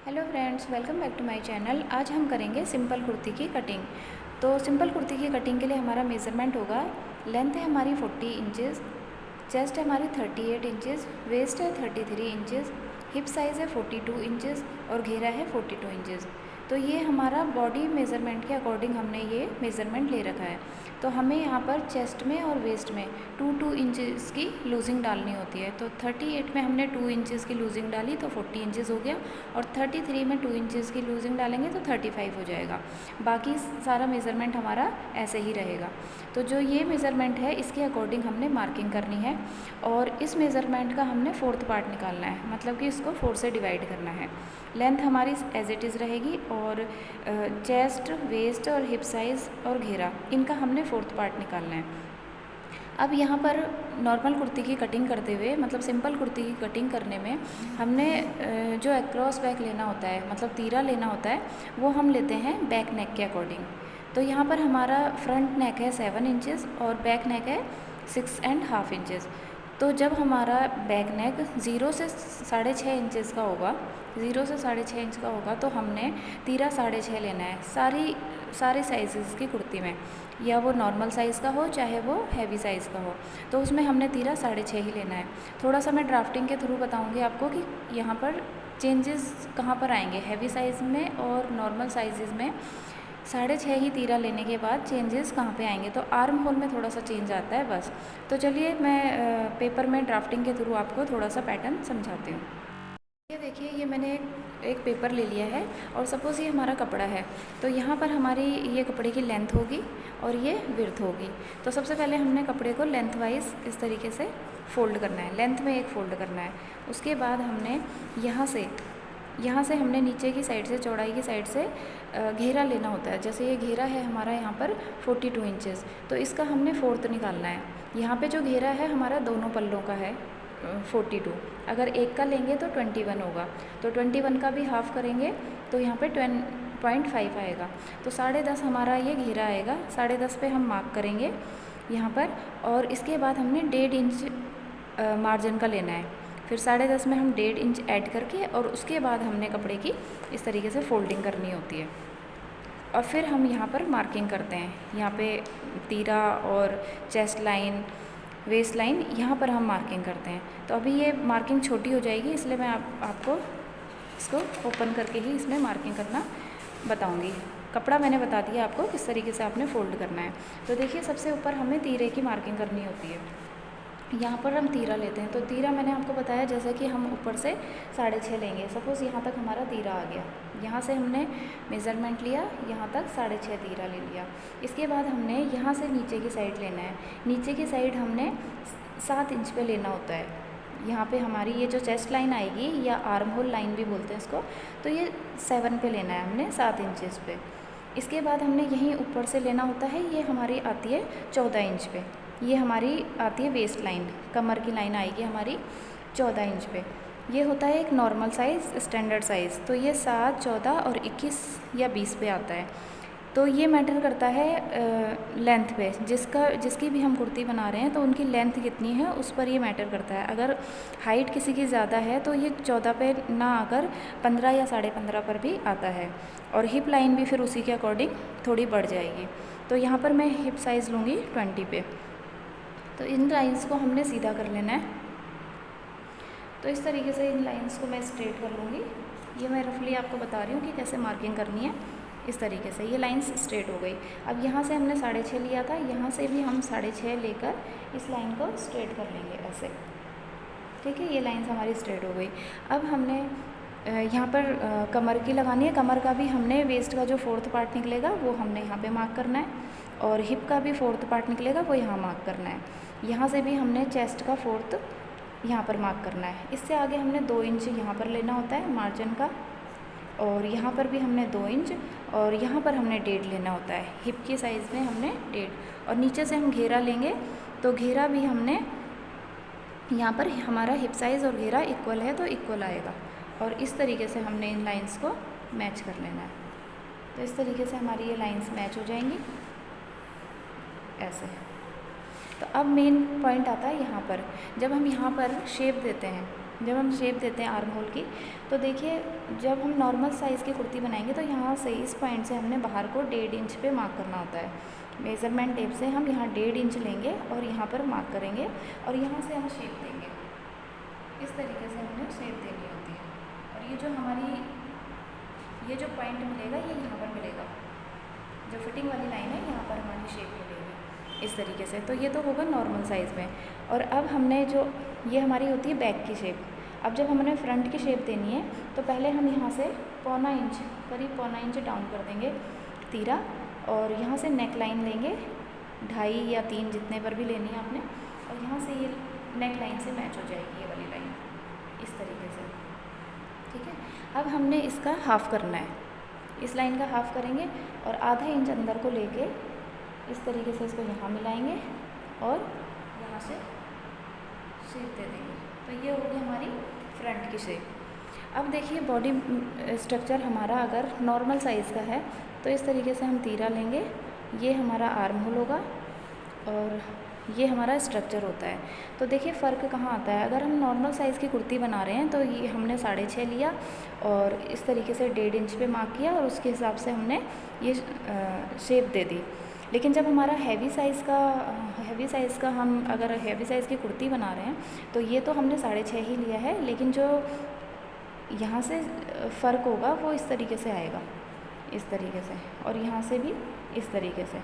Hello friends, welcome back to my channel. आज हम करेंगे सिंपल कुर्ती की कटिंग। तो सिंपल कुर्ती की कटिंग के लिए हमारा मेज़रमेंट होगा, लेंथ है हमारी 40 इंचेस, चेस्ट है हमारी 38 इंचेस, वेस्ट है 33 इंचेस, हिप साइज़ है 42 इंचेस और घेरा है 42 इंचेस। तो ये हमारा बॉडी मेज़रमेंट के अकॉर्डिंग हमने ये मेज़रमेंट ले रखा है। तो हमें यहाँ पर चेस्ट में और वेस्ट में 2-2 इंचेस की लूजिंग डालनी होती है। तो 38 में हमने 2 इंचेस की लूजिंग डाली तो 40 इंचेस हो गया, और 33 में 2 इंचेस की लूजिंग डालेंगे तो 35 हो जाएगा। बाकी सारा मेज़रमेंट हमारा ऐसे ही रहेगा। तो जो ये मेज़रमेंट है इसके अकॉर्डिंग हमने मार्किंग करनी है, और इस मेज़रमेंट का हमने 4th पार्ट निकालना है, मतलब कि इसको 4 से डिवाइड करना है। लेंथ हमारी एज इट इज़ रहेगी, और चेस्ट, वेस्ट और हिप साइज़ और घेरा, इनका हमने 4th पार्ट निकालना है। अब यहाँ पर नॉर्मल कुर्ती की कटिंग करते हुए, मतलब सिंपल कुर्ती की कटिंग करने में हमने जो अक्रॉस बैक लेना होता है, मतलब तीरा लेना होता है, वो हम लेते हैं बैक नेक के अकॉर्डिंग। तो यहाँ पर हमारा फ्रंट नेक है 7 इंचेस और बैक नेक है 6.5 इंचेस। तो जब हमारा बैक नेक 0 से 6.5 इंचेस का होगा, 0 से 6.5 इंच का होगा, तो हमने तीरा 6.5 लेना है सारे साइज़ की कुर्ती में, या वो नॉर्मल साइज़ का हो चाहे वो हैवी साइज़ का हो, तो उसमें हमने तीरा 6.5 ही लेना है। थोड़ा सा मैं ड्राफ्टिंग के थ्रू बताऊंगी आपको कि यहाँ पर चेंजेस कहाँ पर आएंगे, हैवी साइज़ में और नॉर्मल साइज़ में 6.5 ही तीरा लेने के बाद चेंजेस कहाँ पे आएंगे। तो आर्म होल में थोड़ा सा चेंज आता है बस। तो चलिए मैं पेपर में ड्राफ्टिंग के थ्रू आपको थोड़ा सा पैटर्न समझाती हूँ। ये देखिए, ये मैंने एक पेपर ले लिया है, और सपोज़ ये हमारा कपड़ा है। तो यहाँ पर हमारी ये कपड़े की लेंथ होगी और ये विड्थ होगी। तो सबसे पहले हमने कपड़े को लेंथ वाइज इस तरीके से फ़ोल्ड करना है, लेंथ में एक फ़ोल्ड करना है। उसके बाद हमने यहाँ से हमने नीचे की साइड से, चौड़ाई की साइड से घेरा लेना होता है। जैसे ये घेरा है हमारा यहाँ पर 42 इंचेस, तो इसका हमने 4th निकालना है। यहाँ पे जो घेरा है हमारा दोनों पल्लों का है 42, अगर एक का लेंगे तो 21 होगा, तो 21 का भी हाफ करेंगे तो यहाँ पे 10.5 आएगा। तो 10.5 हमारा ये घेरा आएगा, 10.5 पे हम मार्क करेंगे यहाँ पर, और इसके बाद हमने 1.5 इंच मार्जिन का लेना है। फिर 10.5 में हम 1.5 इंच ऐड करके, और उसके बाद हमने कपड़े की इस तरीके से फोल्डिंग करनी होती है, और फिर हम यहाँ पर मार्किंग करते हैं। यहाँ पे तीरा और चेस्ट लाइन, वेस्ट लाइन, यहाँ पर हम मार्किंग करते हैं। तो अभी ये मार्किंग छोटी हो जाएगी, इसलिए मैं आपको इसको ओपन करके ही इसमें मार्किंग करना बताऊँगी। कपड़ा मैंने बता दिया आपको किस तरीके से आपने फ़ोल्ड करना है। तो देखिए, सबसे ऊपर हमें तीरे की मार्किंग करनी होती है। यहाँ पर हम तीरा लेते हैं, तो तीरा मैंने आपको बताया जैसे कि हम ऊपर से 6.5 लेंगे। सपोज़ यहाँ तक हमारा तीरा आ गया, यहाँ से हमने मेज़रमेंट लिया, यहाँ तक 6.5 तीरा ले लिया। इसके बाद हमने यहाँ से नीचे की साइड लेना है। नीचे की साइड हमने 7 इंच पे लेना होता है। यहाँ पे हमारी ये जो चेस्ट लाइन आएगी, या आर्म होल लाइन भी बोलते हैं इसको, तो ये 7 पे लेना है हमने, 7 इंचेस पे। इसके बाद हमने यहीं ऊपर से लेना होता है, ये हमारी आती है 14 इंच पे। ये हमारी आती है वेस्ट लाइन, कमर की लाइन आएगी हमारी 14 इंच पे। ये होता है एक नॉर्मल साइज़, स्टैंडर्ड साइज़, तो ये 7, 14 और 21 या 20 पे आता है। तो ये मैटर करता है लेंथ पे, जिसकी भी हम कुर्ती बना रहे हैं तो उनकी लेंथ कितनी है उस पर ये मैटर करता है। अगर हाइट किसी की ज़्यादा है तो ये 14 पे ना आकर 15 या 15.5 पर भी आता है, और हिप लाइन भी फिर उसी के अकॉर्डिंग थोड़ी बढ़ जाएगी। तो यहाँ पर मैं हिप साइज़ लूँगी 20 पे। तो इन लाइंस को हमने सीधा कर लेना है। तो इस तरीके से इन लाइंस को मैं स्ट्रेट कर लूँगी। ये मैं रफली आपको बता रही हूँ कि कैसे मार्किंग करनी है। इस तरीके से ये लाइंस स्ट्रेट हो गई। अब यहाँ से हमने 6.5 लिया था, यहाँ से भी हम 6.5 लेकर इस लाइन को स्ट्रेट कर लेंगे ऐसे। ठीक है, ये लाइंस हमारी स्ट्रेट हो गई। अब हमने यहाँ पर कमर की लगानी है। कमर का भी हमने वेस्ट का जो 4th पार्ट निकलेगा वो हमने यहाँ पे मार्क करना है, और हिप का भी 4th पार्ट निकलेगा वो यहाँ मार्क करना है। यहाँ से भी हमने चेस्ट का 4th यहाँ पर मार्क करना है। इससे आगे हमने 2 इंच यहाँ पर लेना होता है मार्जिन का, और यहाँ पर भी हमने 2 इंच, और यहाँ पर हमने 1.5 लेना होता है। हिप की साइज़ में हमने 1.5, और नीचे से हम घेरा लेंगे, तो घेरा भी हमने यहाँ पर, हमारा हिप साइज़ और घेरा इक्वल है तो इक्वल आएगा, और इस तरीके से हमने इन लाइंस को मैच कर लेना है। तो इस तरीके से हमारी ये लाइंस मैच हो जाएंगी ऐसे। तो अब मेन पॉइंट आता है यहाँ पर, जब हम यहाँ पर शेप देते हैं जब हम शेप देते हैं आर्म होल की, तो देखिए जब हम नॉर्मल साइज़ की कुर्ती बनाएंगे तो यहाँ से इस पॉइंट से हमने बाहर को 1.5 इंच पे मार्क करना होता है। मेज़रमेंट टेप से हम यहाँ 1.5 इंच लेंगे और यहाँ पर मार्क करेंगे और यहाँ से हम शेप देंगे। इस तरीके से हमने शेप देनी होती है। और ये जो हमारी ये जो पॉइंट मिलेगा ये यहाँ पर मिलेगा, जो फिटिंग वाली लाइन है यहाँ पर हमारी शेप मिलेगी इस तरीके से। तो ये तो होगा नॉर्मल साइज़ में। और अब हमने जो ये हमारी होती है बैक की शेप। अब जब हमने फ्रंट की शेप देनी है तो पहले हम यहाँ से पौना इंच, करीब पौना इंच डाउन कर देंगे तीरा, और यहाँ से नेक लाइन लेंगे 2.5 या 3 जितने पर भी लेनी है आपने, और यहाँ से ये नेक लाइन से मैच हो जाएगी ये वाली लाइन इस तरीके से। ठीक है, अब हमने इसका हाफ़ करना है, इस लाइन का हाफ़ करेंगे और आधा इंच अंदर को लेके इस तरीके से इसको यहाँ मिलाएंगे और यहाँ से शेप दे देंगे। तो ये होगी हमारी फ्रंट की शेप। अब देखिए बॉडी स्ट्रक्चर हमारा अगर नॉर्मल साइज़ का है तो इस तरीके से हम तीरा लेंगे, ये हमारा आर्म होल होगा और ये हमारा स्ट्रक्चर होता है। तो देखिए फ़र्क कहाँ आता है। अगर हम नॉर्मल साइज़ की कुर्ती बना रहे हैं तो ये हमने 6.5 लिया और इस तरीके से 1.5 इंच पे मार्क किया और उसके हिसाब से हमने ये शेप दे दी। लेकिन जब हमारा हैवी साइज़ का हम अगर हैवी साइज़ की कुर्ती बना रहे हैं तो ये तो हमने 6.5 ही लिया है, लेकिन जो यहाँ से फ़र्क होगा वो इस तरीके से आएगा, इस तरीके से, और यहाँ से भी इस तरीके से,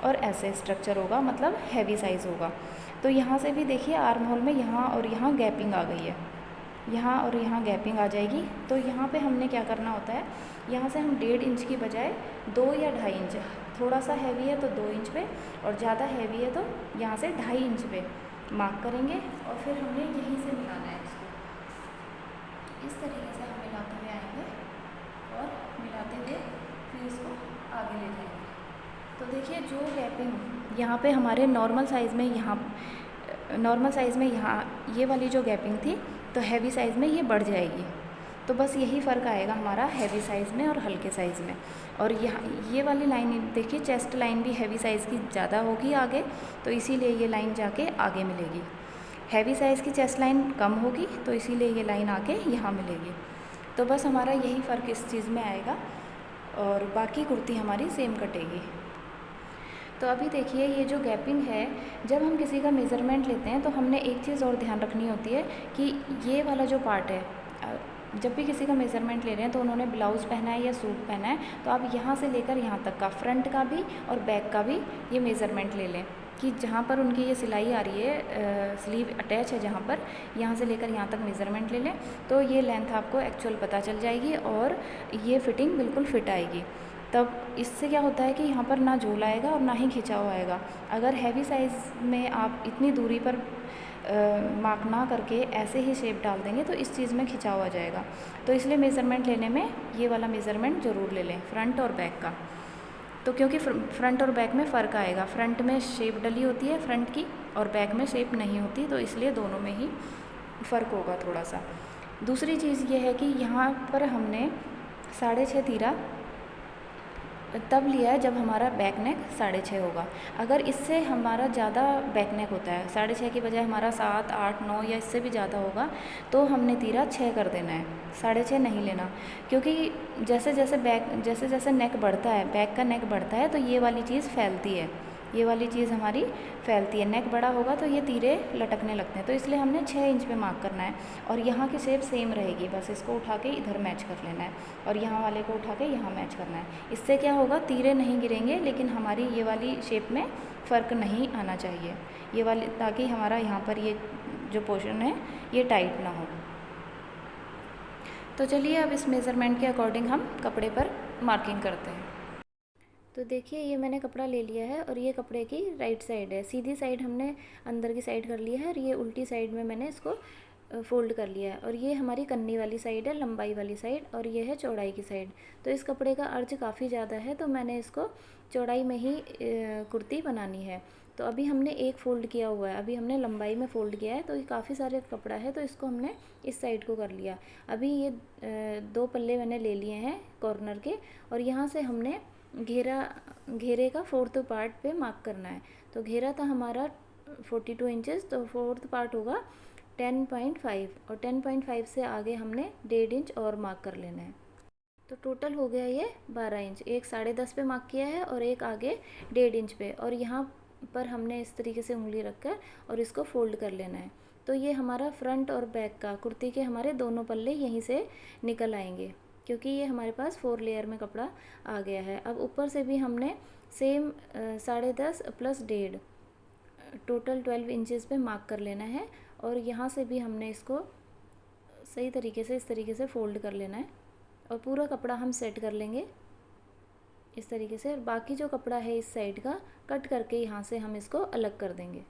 और ऐसे स्ट्रक्चर होगा, मतलब हैवी साइज़ होगा। तो यहाँ से भी देखिए आर्म होल में यहाँ और यहाँ गैपिंग आ गई है, यहाँ और यहाँ गैपिंग आ जाएगी। तो यहाँ पे हमने क्या करना होता है, यहाँ से हम 1.5 इंच की बजाय 2 या 2.5 इंच, थोड़ा सा हैवी है तो 2 इंच पे और ज़्यादा हैवी है तो यहाँ से 2.5 इंच पे मार्क करेंगे और फिर हमने यहीं से मिलाना है इसको। इस तरीके से हम मिलाते हुए आएंगे और मिलाते हुए फिर इसको आगे ले जाएंगे। तो देखिए जो गैपिंग यहाँ पे हमारे नॉर्मल साइज़ में यहाँ ये वाली जो गैपिंग थी तो हैवी साइज़ में ये बढ़ जाएगी। तो बस यही फ़र्क आएगा हमारा हैवी साइज़ में और हल्के साइज़ में। और यहाँ ये वाली लाइन देखिए, चेस्ट लाइन भी हैवी साइज़ की ज़्यादा होगी आगे, तो इसीलिए ये लाइन जाके आगे मिलेगी। हैवी साइज़ की चेस्ट लाइन कम होगी तो इसीलिए ये लाइन आके यहाँ मिलेगी। तो बस हमारा यही फ़र्क इस चीज़ में आएगा और बाकी कुर्ती हमारी सेम कटेगी। तो अभी देखिए ये जो गैपिंग है, जब हम किसी का मेज़रमेंट लेते हैं तो हमने एक चीज़ और ध्यान रखनी होती है कि ये वाला जो पार्ट है, जब भी किसी का मेज़रमेंट ले रहे हैं तो उन्होंने ब्लाउज़ पहना है या सूट पहना है तो आप यहाँ से लेकर यहाँ तक का, फ्रंट का भी और बैक का भी ये मेज़रमेंट ले लें कि जहाँ पर उनकी ये सिलाई आ रही है, स्लीव अटैच है जहाँ पर, यहाँ से लेकर यहाँ तक मेज़रमेंट ले लें तो ये लेंथ आपको एक्चुअल पता चल जाएगी और ये फिटिंग बिल्कुल फिट आएगी। तब इससे क्या होता है कि यहाँ पर ना झोल आएगा और ना ही खिंचाव आएगा। अगर हैवी साइज़ में आप इतनी दूरी पर मार्क ना करके ऐसे ही शेप डाल देंगे तो इस चीज़ में खिंचाव आ जाएगा। तो इसलिए मेज़रमेंट लेने में ये वाला मेज़रमेंट ज़रूर ले लें, फ्रंट और बैक का। तो क्योंकि फ्रंट और बैक में फ़र्क आएगा, फ्रंट में शेप डली होती है फ्रंट की और बैक में शेप नहीं होती, तो इसलिए दोनों में ही फ़र्क होगा थोड़ा सा। दूसरी चीज़ ये है कि यहाँ पर हमने 6.5 तीरा तब लिया है जब हमारा बैक नेक 6.5 होगा। अगर इससे हमारा ज़्यादा बैक नेक होता है, 6.5 की बजाय हमारा 7, 8, 9 या इससे भी ज़्यादा होगा तो हमने तीरा 6 कर देना है, 6.5 नहीं लेना। क्योंकि जैसे जैसे नेक बढ़ता है, बैक का नेक बढ़ता है तो ये वाली चीज़ फैलती है, ये वाली चीज़ हमारी फैलती है। नेक बड़ा होगा तो ये तीरे लटकने लगते हैं, तो इसलिए हमने 6 इंच पे मार्क करना है और यहाँ की शेप सेम रहेगी, बस इसको उठा के इधर मैच कर लेना है और यहाँ वाले को उठा के यहाँ मैच करना है। इससे क्या होगा, तीरे नहीं गिरेंगे लेकिन हमारी ये वाली शेप में फ़र्क नहीं आना चाहिए, ये वाली, ताकि हमारा यहाँ पर ये जो पोर्शन है ये टाइट ना हो। तो चलिए अब इस मेज़रमेंट के अकॉर्डिंग हम कपड़े पर मार्किंग करते हैं। तो देखिए ये मैंने कपड़ा ले लिया है और ये कपड़े की राइट साइड है, सीधी साइड हमने अंदर की साइड कर लिया है और ये उल्टी साइड में मैंने इसको फ़ोल्ड कर लिया है। और ये हमारी कन्नी वाली साइड है, लंबाई वाली साइड, और ये है चौड़ाई की साइड। तो इस कपड़े का अर्ज काफ़ी ज़्यादा है तो मैंने इसको चौड़ाई में ही कुर्ती बनानी है। तो अभी हमने एक फ़ोल्ड किया हुआ है, अभी हमने लंबाई में फ़ोल्ड किया है, तो ये काफ़ी सारे कपड़ा है तो इसको हमने इस साइड को कर लिया। अभी ये 2 पल्ले मैंने ले लिए हैं कॉर्नर के और यहाँ से हमने घेरे का 4th पार्ट पे मार्क करना है। तो घेरा था हमारा 42 इंचेस, तो 4th पार्ट होगा 10.5 और 10.5 से आगे हमने 1.5 इंच और मार्क कर लेना है। तो टोटल हो गया ये 12 इंच। एक 10.5 पे मार्क किया है और एक आगे 1.5 इंच पे, और यहाँ पर हमने इस तरीके से उंगली रखकर और इसको फोल्ड कर लेना है। तो ये हमारा फ्रंट और बैक का कुर्ती के हमारे दोनों पल्ले यहीं से निकल आएंगे, क्योंकि ये हमारे पास 4 लेयर में कपड़ा आ गया है। अब ऊपर से भी हमने सेम 10.5 प्लस 1.5 टोटल 12 इंचज़ पे मार्क कर लेना है, और यहाँ से भी हमने इसको सही तरीके से इस तरीके से फोल्ड कर लेना है, और पूरा कपड़ा हम सेट कर लेंगे इस तरीके से। और बाकी जो कपड़ा है इस साइड का कट करके यहाँ से हम इसको अलग कर देंगे।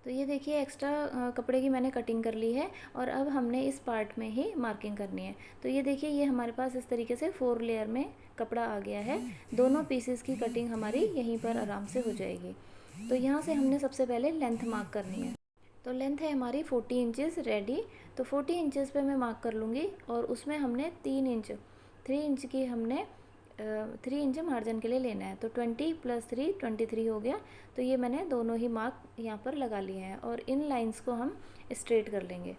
तो ये देखिए एक्स्ट्रा कपड़े की मैंने कटिंग कर ली है, और अब हमने इस पार्ट में ही मार्किंग करनी है। तो ये देखिए ये हमारे पास इस तरीके से 4 लेयर में कपड़ा आ गया है। दोनों पीसेस की कटिंग हमारी यहीं पर आराम से हो जाएगी। तो यहाँ से हमने सबसे पहले लेंथ मार्क करनी है। तो लेंथ है हमारी 40 इंचज़ रेडी। तो 40 इंचज़ पे मैं मार्क कर लूँगी, और उसमें हमने 3 इंच की हमने 3 इंच मार्जिन के लिए लेना है। तो 20 प्लस 3 23 हो गया। तो ये मैंने दोनों ही मार्क यहाँ पर लगा लिए हैं, और इन लाइंस को हम स्ट्रेट कर लेंगे।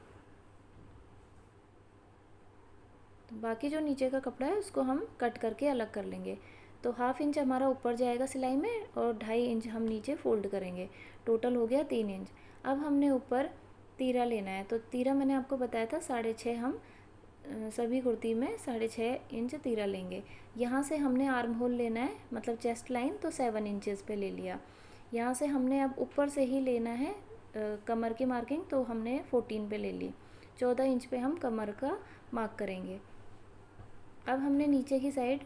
तो बाकी जो नीचे का कपड़ा है उसको हम कट करके अलग कर लेंगे। तो 1/2 इंच हमारा ऊपर जाएगा सिलाई में, और 2.5 इंच हम नीचे फोल्ड करेंगे। टोटल हो गया 3 इंच। अब हमने ऊपर तीरा लेना है। तो तीरा मैंने आपको बताया था 6.5, हम सभी कुर्ती में 6.5 इंच तीरा लेंगे। यहाँ से हमने आर्म होल लेना है, मतलब चेस्ट लाइन, तो 7 इंचज़ पे ले लिया। यहाँ से हमने अब ऊपर से ही लेना है कमर की मार्किंग, तो हमने 14 पे ले ली। 14 इंच पे हम कमर का मार्क करेंगे। अब हमने नीचे की साइड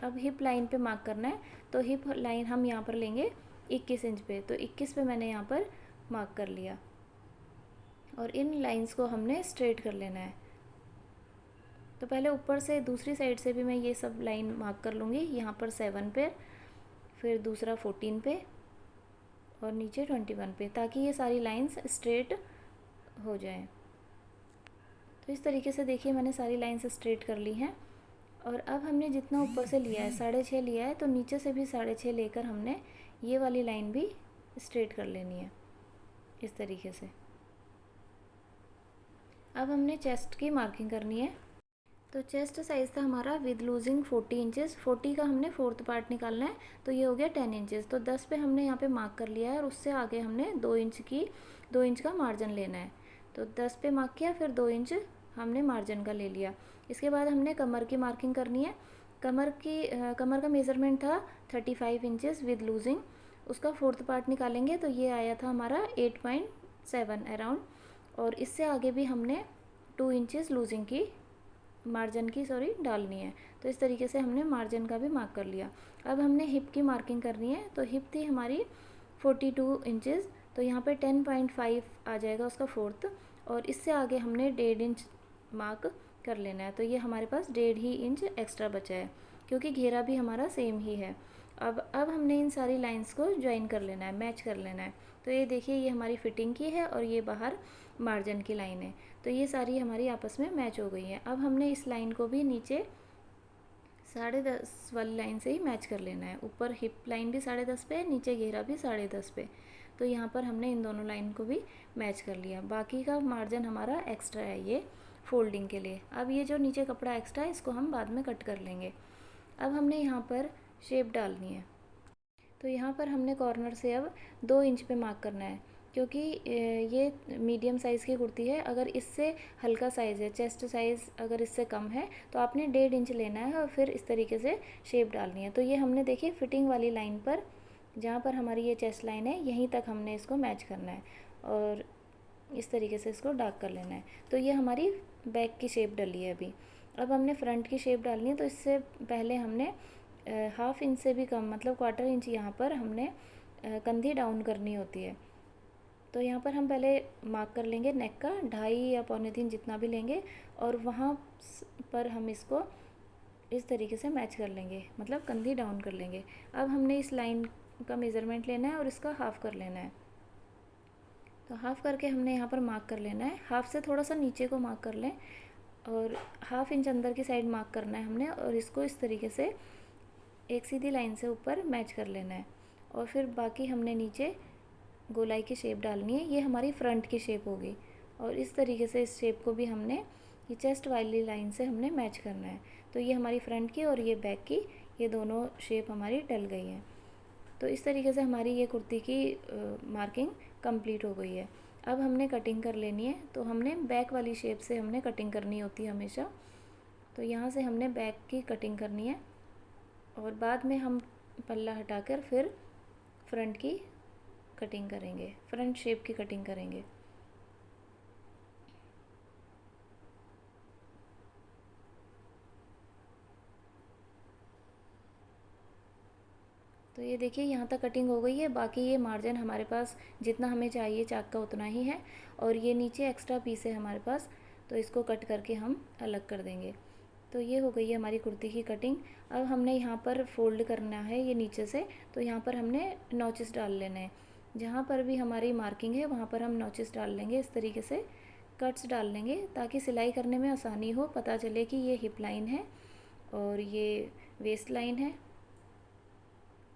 अब हिप लाइन पे मार्क करना है। तो हिप लाइन हम यहाँ पर लेंगे 21 इंच पे। तो 21 पे मैंने यहाँ पर मार्क कर लिया, और इन लाइंस को हमने स्ट्रेट कर लेना है। तो पहले ऊपर से दूसरी साइड से भी मैं ये सब लाइन मार्क कर लूँगी। यहाँ पर 7 पे, फिर दूसरा 14 पे, और नीचे 21 पे, ताकि ये सारी लाइंस स्ट्रेट हो जाएं। तो इस तरीके से देखिए मैंने सारी लाइंस स्ट्रेट कर ली हैं। और अब हमने जितना ऊपर से लिया है 6.5 लिया है, तो नीचे से भी 6.5 लेकर हमने ये वाली लाइन भी स्ट्रेट कर लेनी है इस तरीके से। अब हमने चेस्ट की मार्किंग करनी है। तो चेस्ट साइज़ था हमारा विद लूजिंग 40 इंचज़। 40 का हमने 4th पार्ट निकालना है, तो ये हो गया 10 इंचज़। तो 10 पे हमने यहाँ पे मार्क कर लिया है, और उससे आगे हमने 2 इंच का मार्जिन लेना है। तो 10 पे मार्क किया, फिर 2 इंच हमने मार्जिन का ले लिया। इसके बाद हमने कमर की मार्किंग करनी है। कमर का मेज़रमेंट था 35 इंचज़ विद लूजिंग। उसका 4th पार्ट निकालेंगे, तो ये आया था हमारा 8.7 अराउंड। और इससे आगे भी हमने 2 इंचज़ लूजिंग की मार्जिन की डालनी है। तो इस तरीके से हमने मार्जिन का भी मार्क कर लिया। अब हमने हिप की मार्किंग करनी है। तो हिप थी हमारी 42 इंचज़। तो यहाँ पे 10.5 आ जाएगा उसका 4th, और इससे आगे हमने 1.5 इंच मार्क कर लेना है। तो ये हमारे पास 1.5 ही इंच एक्स्ट्रा बचा है, क्योंकि घेरा भी हमारा सेम ही है। अब हमने इन सारी लाइंस को ज्वाइन कर लेना है, मैच कर लेना है। तो ये देखिए ये हमारी फिटिंग की है, और ये बाहर मार्जिन की लाइन है। तो ये सारी हमारी आपस में मैच हो गई है। अब हमने इस लाइन को भी नीचे 10.5 वाली लाइन से ही मैच कर लेना है। ऊपर हिप लाइन भी 10.5 पे, नीचे घेरा भी 10.5 पे। तो यहाँ पर हमने इन दोनों लाइन को भी मैच कर लिया। बाकी का मार्जिन हमारा एक्स्ट्रा है ये फोल्डिंग के लिए। अब ये जो नीचे कपड़ा एक्स्ट्रा है इसको हम बाद में कट कर लेंगे। अब हमने यहाँ पर शेप डालनी है। तो यहाँ पर हमने कॉर्नर से अब 2 इंच पे मार्क करना है, क्योंकि ये मीडियम साइज़ की कुर्ती है। अगर इससे हल्का साइज़ है, चेस्ट साइज़ अगर इससे कम है, तो आपने 1.5 इंच लेना है, और फिर इस तरीके से शेप डालनी है। तो ये हमने देखिए फिटिंग वाली लाइन पर, जहाँ पर हमारी ये चेस्ट लाइन है, यहीं तक हमने इसको मैच करना है, और इस तरीके से इसको डार्क कर लेना है। तो ये हमारी बैक की शेप डली है अभी। अब हमने फ्रंट की शेप डालनी है। तो इससे पहले हमने 1/2 इंच से भी कम, मतलब 1/4 इंच यहाँ पर हमने कंधी डाउन करनी होती है। तो यहाँ पर हम पहले मार्क कर लेंगे नेक का 2.5 या 2.25 जितना भी लेंगे, और वहाँ पर हम इसको इस तरीके से मैच कर लेंगे, मतलब कंधी डाउन कर लेंगे। अब हमने इस लाइन का मेज़रमेंट लेना है, और इसका हाफ़ कर लेना है। तो हाफ़ करके हमने यहाँ पर मार्क कर लेना है। हाफ़ से थोड़ा सा नीचे को मार्क कर लें, और 1/2 इंच अंदर की साइड मार्क करना है हमने, और इसको इस तरीके से एक सीधी लाइन से ऊपर मैच कर लेना है। और फिर बाकी हमने नीचे गोलाई की शेप डालनी है। ये हमारी फ्रंट की शेप होगी और इस तरीके से इस शेप को भी हमने ये चेस्ट वाली लाइन से हमने मैच करना है। तो ये हमारी फ्रंट की और ये बैक की, ये दोनों शेप हमारी डल गई है। तो इस तरीके से हमारी ये कुर्ती की मार्किंग कंप्लीट हो गई है। अब हमने कटिंग कर लेनी है। तो हमने बैक वाली शेप से हमने कटिंग करनी होती है हमेशा। तो यहाँ से हमने बैक की कटिंग करनी है और बाद में हम पल्ला हटाकर फिर फ्रंट की कटिंग करेंगे, फ्रंट शेप की कटिंग करेंगे। तो ये देखिए यहाँ तक कटिंग हो गई है। बाकी ये मार्जिन हमारे पास जितना हमें चाहिए चाक का उतना ही है और ये नीचे एक्स्ट्रा पीस है हमारे पास, तो इसको कट करके हम अलग कर देंगे। तो ये हो गई है हमारी कुर्ती की कटिंग। अब हमने यहाँ पर फोल्ड करना है ये नीचे से, तो यहाँ पर हमने नॉचेस डाल लेने हैं। जहाँ पर भी हमारी मार्किंग है वहाँ पर हम नॉचेस डाल लेंगे, इस तरीके से कट्स डाल लेंगे ताकि सिलाई करने में आसानी हो, पता चले कि ये हिप लाइन है और ये वेस्ट लाइन है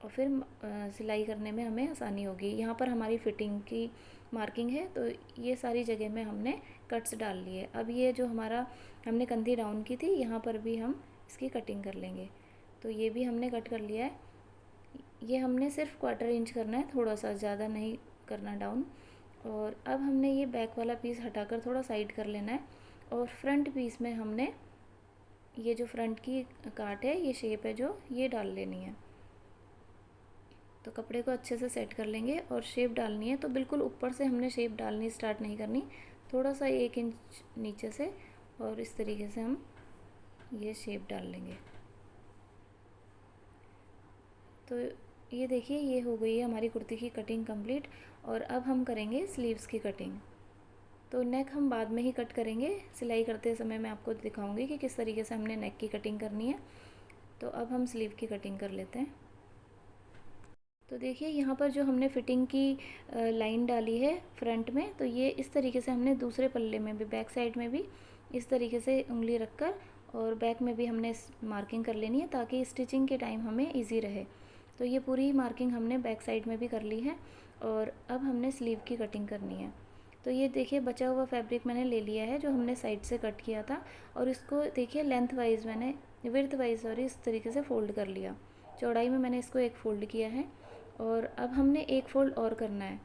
और फिर सिलाई करने में हमें आसानी होगी। यहाँ पर हमारी फिटिंग की मार्किंग है तो ये सारी जगह में हमने कट्स डाल लिए। अब ये जो हमारा हमने कंधी डाउन की थी यहाँ पर भी हम इसकी कटिंग कर लेंगे। तो ये भी हमने कट कर लिया है। ये हमने सिर्फ 1/4 इंच करना है, थोड़ा सा, ज़्यादा नहीं करना डाउन। और अब हमने ये बैक वाला पीस हटाकर थोड़ा साइड कर लेना है और फ्रंट पीस में हमने ये जो फ्रंट की काट है, ये शेप है जो, ये डाल लेनी है। तो कपड़े को अच्छे से सेट कर लेंगे और शेप डालनी है। तो बिल्कुल ऊपर से हमने शेप डालनी स्टार्ट नहीं करनी, थोड़ा सा 1 इंच नीचे से, और इस तरीके से हम ये शेप डाल लेंगे। तो ये देखिए ये हो गई है हमारी कुर्ती की कटिंग कंप्लीट। और अब हम करेंगे स्लीव्स की कटिंग। तो नेक हम बाद में ही कट करेंगे, सिलाई करते समय मैं आपको दिखाऊंगी कि किस तरीके से हमने नेक की कटिंग करनी है। तो अब हम स्लीव की कटिंग कर लेते हैं। तो देखिए यहाँ पर जो हमने फिटिंग की लाइन डाली है फ्रंट में, तो ये इस तरीके से हमने दूसरे पल्ले में भी, बैक साइड में भी इस तरीके से उंगली रखकर और बैक में भी हमने मार्किंग कर लेनी है ताकि स्टिचिंग के टाइम हमें इजी रहे। तो ये पूरी मार्किंग हमने बैक साइड में भी कर ली है और अब हमने स्लीव की कटिंग करनी है। तो ये देखिए बचा हुआ फैब्रिक मैंने ले लिया है जो हमने साइड से कट किया था और इसको देखिए लेंथ वाइज मैंने, विड्थ वाइज सॉरी, इस तरीके से फ़ोल्ड कर लिया। चौड़ाई में मैंने इसको एक फ़ोल्ड किया है और अब हमने एक फ़ोल्ड और करना है।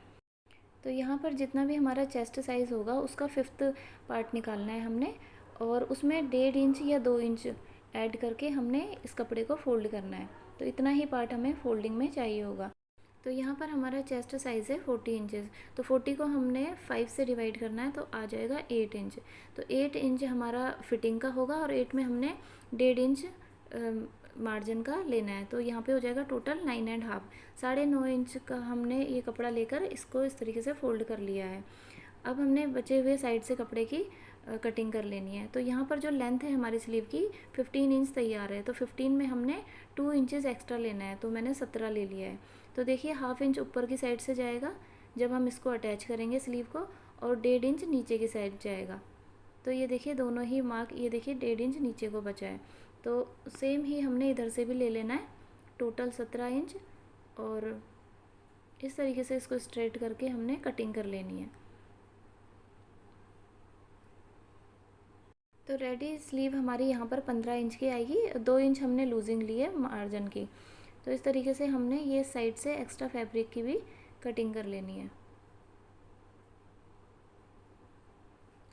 तो यहाँ पर जितना भी हमारा चेस्ट साइज़ होगा उसका 5th पार्ट निकालना है हमने और उसमें 1.5 इंच या 2 इंच ऐड करके हमने इस कपड़े को फ़ोल्ड करना है। तो इतना ही पार्ट हमें फ़ोल्डिंग में चाहिए होगा। तो यहाँ पर हमारा चेस्ट साइज़ है 40 इंचेस, तो 40 को हमने 5 से डिवाइड करना है तो आ जाएगा 8 इंच। तो 8 इंच हमारा फिटिंग का होगा और 8 में हमने 1.5 इंच मार्जिन का लेना है। तो यहाँ पे हो जाएगा टोटल 9.5, 9.5 इंच का हमने ये कपड़ा लेकर इसको इस तरीके से फ़ोल्ड कर लिया है। अब हमने बचे हुए साइड से कपड़े की कटिंग कर लेनी है। तो यहाँ पर जो लेंथ है हमारी स्लीव की 15 इंच तैयार है, तो 15 में हमने 2 इंचेस एक्स्ट्रा लेना है, तो मैंने 17 ले लिया है। तो देखिए 1/2 इंच ऊपर की साइड से जाएगा जब हम इसको अटैच करेंगे स्लीव को, और 1.5 इंच नीचे की साइड जाएगा। तो ये देखिए दोनों ही मार्क, ये देखिए 1.5 इंच नीचे को बचा है। तो सेम ही हमने इधर से भी ले लेना है, टोटल 17 इंच, और इस तरीके से इसको स्ट्रेट करके हमने कटिंग कर लेनी है। तो रेडी स्लीव हमारी यहाँ पर 15 इंच की आएगी, 2 इंच हमने लूजिंग ली है मार्जिन की। तो इस तरीके से हमने ये साइड से एक्स्ट्रा फैब्रिक की भी कटिंग कर लेनी है।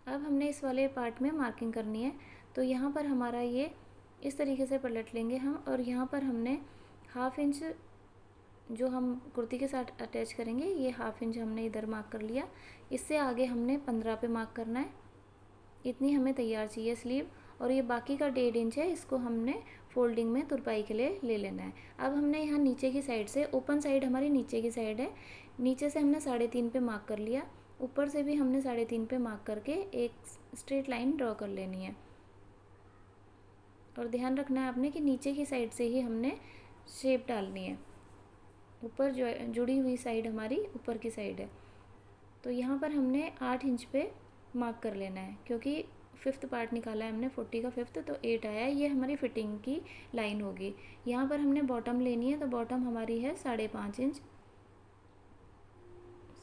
अब हमने इस वाले पार्ट में मार्किंग करनी है। तो यहाँ पर हमारा ये इस तरीके से पलट लेंगे हम, और यहाँ पर हमने 1/2 इंच जो हम कुर्ती के साथ अटैच करेंगे, ये 1/2 इंच हमने इधर मार्क कर लिया। इससे आगे हमने 15 पे मार्क करना है, इतनी हमें तैयार चाहिए स्लीव। और ये बाकी का 1.5 इंच है, इसको हमने फोल्डिंग में तुरपाई के लिए ले लेना है। अब हमने यहाँ नीचे की साइड से, ओपन साइड हमारी नीचे की साइड है, नीचे से हमने 3.5 पे मार्क कर लिया, ऊपर से भी हमने 3.5 पे मार्क करके एक स्ट्रेट लाइन ड्रॉ कर लेनी है। और ध्यान रखना है आपने कि नीचे की साइड से ही हमने शेप डालनी है, ऊपर जो जुड़ी हुई साइड हमारी ऊपर की साइड है। तो यहाँ पर हमने 8 इंच पे मार्क कर लेना है, क्योंकि 5th पार्ट निकाला है हमने 40 का 5th, तो 8 आया है, ये हमारी फिटिंग की लाइन होगी। यहाँ पर हमने बॉटम लेनी है, तो बॉटम हमारी है 5.5 इंच,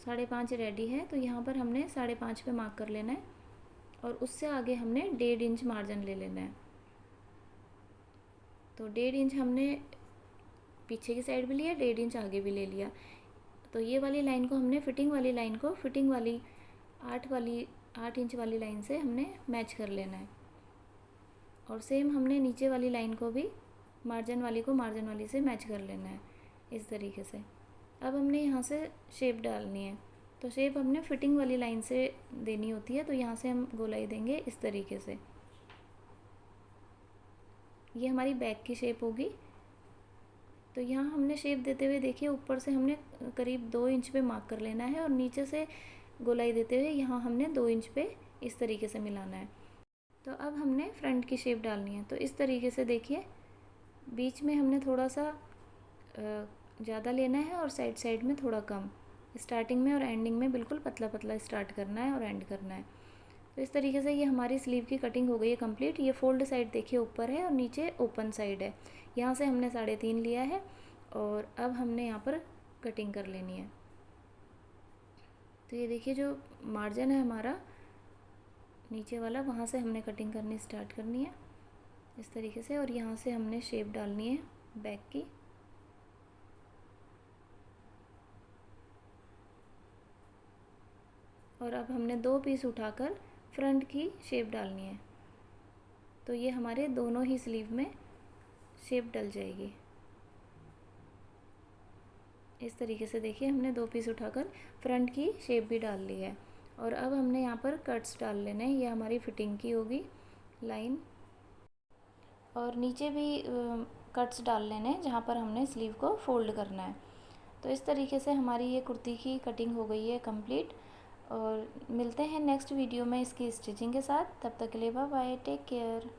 5.5 रेडी है, तो यहाँ पर हमने 5.5 पे मार्क कर लेना है और उससे आगे हमने 1.5 इंच मार्जिन ले लेना है। तो 1.5 इंच हमने पीछे की साइड भी लिया, 1.5 इंच आगे भी ले लिया। तो ये वाली लाइन को हमने फिटिंग वाली लाइन को फिटिंग वाली 8 इंच वाली लाइन से हमने मैच कर लेना है। और सेम हमने नीचे वाली लाइन को भी मार्जिन वाली को मार्जिन वाली से मैच कर लेना है इस तरीके से। अब हमने यहाँ से शेप डालनी है, तो शेप हमने फिटिंग वाली लाइन से देनी होती है, तो यहाँ से हम गोलाई देंगे इस तरीके से। ये हमारी बैक की शेप होगी। तो यहाँ हमने शेप देते हुए देखिए ऊपर से हमने करीब 2 इंच पे मार्क कर लेना है और नीचे से गोलाई देते हुए यहाँ हमने 2 इंच पे इस तरीके से मिलाना है। तो अब हमने फ्रंट की शेप डालनी है, तो इस तरीके से देखिए बीच में हमने थोड़ा सा ज़्यादा लेना है और साइड साइड में थोड़ा कम। स्टार्टिंग में और एंडिंग में बिल्कुल पतला पतला स्टार्ट करना है और एंड करना है। तो इस तरीके से ये हमारी स्लीव की कटिंग हो गई है कंप्लीट। ये फोल्ड साइड देखिए ऊपर है और नीचे ओपन साइड है। यहाँ से हमने 3.5 लिया है और अब हमने यहाँ पर कटिंग कर लेनी है। तो ये देखिए जो मार्जिन है हमारा नीचे वाला, वहाँ से हमने कटिंग करनी स्टार्ट करनी है इस तरीके से। और यहाँ से हमने शेप डालनी है बैक की। और अब हमने 2 पीस उठाकर फ्रंट की शेप डालनी है, तो ये हमारे दोनों ही स्लीव में शेप डल जाएगी इस तरीके से। देखिए हमने 2 पीस उठाकर फ्रंट की शेप भी डाल ली है। और अब हमने यहाँ पर कट्स डाल लेने हैं। ये हमारी फिटिंग की होगी लाइन, और नीचे भी कट्स डाल लेने हैं जहाँ पर हमने स्लीव को फोल्ड करना है। तो इस तरीके से हमारी ये कुर्ती की कटिंग हो गई है कंप्लीट। और मिलते हैं नेक्स्ट वीडियो में इसकी स्टिचिंग के साथ। तब तक के लिए बाय बाय, टेक केयर।